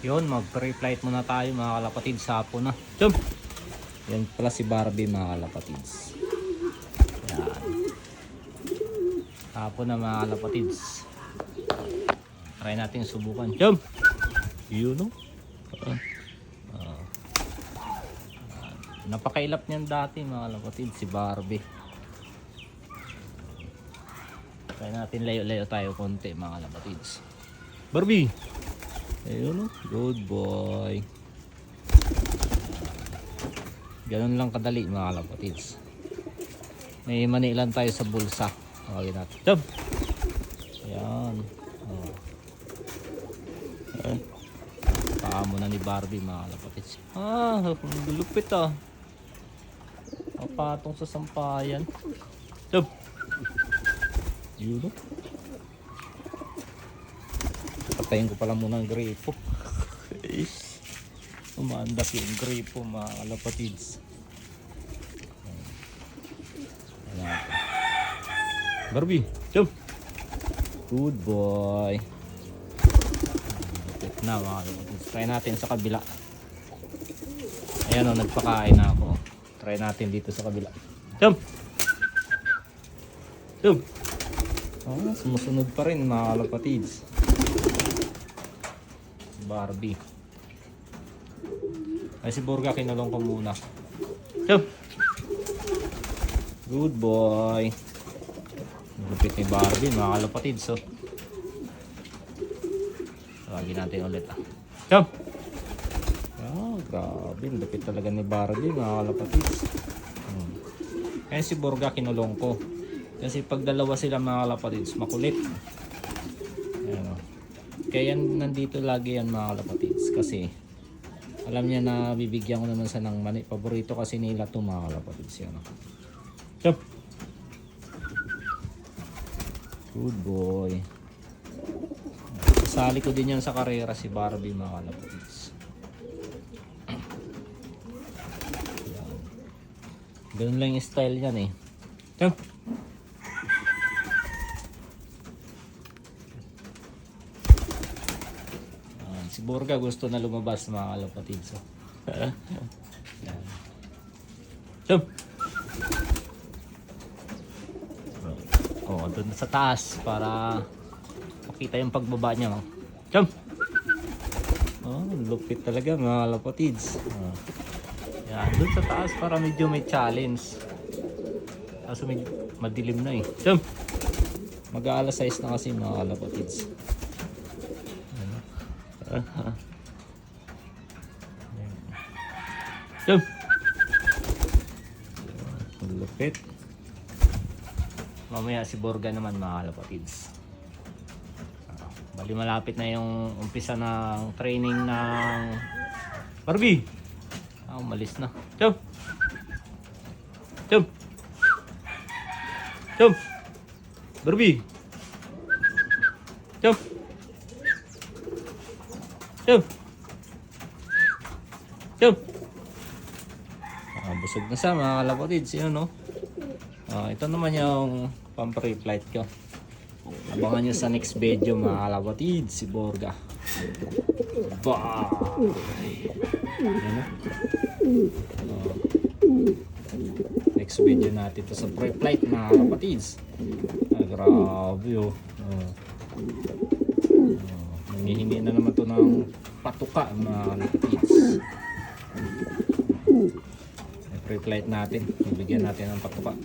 Yun, mag-pre-flight muna tayo mga kalapatids. Hapon na. Jump! Yan pala si Barbie mga kalapatids. Yan. Hapon na mga kalapatids. Try natin subukan. Jump! Yun no? Napakailap niyan dati mga kalapatids si Barbie. Try natin layo-layo tayo konti mga kalapatids. Barbie! Ayun no? Good boy. Ganun lang kadali mga kalapatids. May mani lang tayo sa bulsa. Okay natin. Jump! Ayan. Paamo na ni Barbie mga kalapatids. Lupit ah. Papatong sa sampayan. Jump! Yun no? Patayin ko pala muna ang gripo. Umaandak yung gripo mga kalapatids. Barbie, jump! Good boy. Lapit na mga kalapatids. Try natin sa kabila. Ayan o, nagpakain na ako. Try natin dito sa kabila. Jump! Jump! Sumusunod pa rin mga kalapatids. Barbie. Ay si Borga, kinulong ko muna. Jump! Good boy. Lupit ni Barbie mga kalapatids. Tawagin natin ulit ah. Jump! Grabe, lupit talaga ni Barbie mga kalapatids. Kaya si Borga kinulong ko. Kasi pag dalawa sila mga kalapatids, makulit. Ayan. Kaya nandito lagi yan mga kalapatids. Kasi alam niya na bibigyan ko naman sa ng mani. Paborito kasi nila ito mga kalapatids. Yan. Jump! Good boy. Sasali ko din yan sa karera si Barbie mga kalapatids. Ganun lang yung style yan eh. Jump! Si Borga gusto na lumabas mga kalapatids. Jump! Doon sa taas para makita yung pagbaba niya. Jump! Lupit talaga mga kalapatids. Yan, doon sa taas para medyo may challenge. Kaso medyo madilim na eh. Jump! Mag-aalas 6 na kasi mga kalapatids. Jump! Lupit. Mamaya si Borga naman mga kalapatids. Bali malapit na yung umpisa ng training ng Barbie. Umalis na. Jump! Jump! Jump! Barbie! Jump! Jump! Jump! Busog na sa mga kalapatids. Yun no? Ito naman yung pang-pre-flight ko. Abangan nyo sa next video mga kalapatids. Si Borga. Bye! Next video natin ito sa pre-flight mga kalapatids. Grabe oh. Nangihingi na naman ito ng patuka mga kalapatids. Pre-flight natin. Bibigyan natin ng patuka.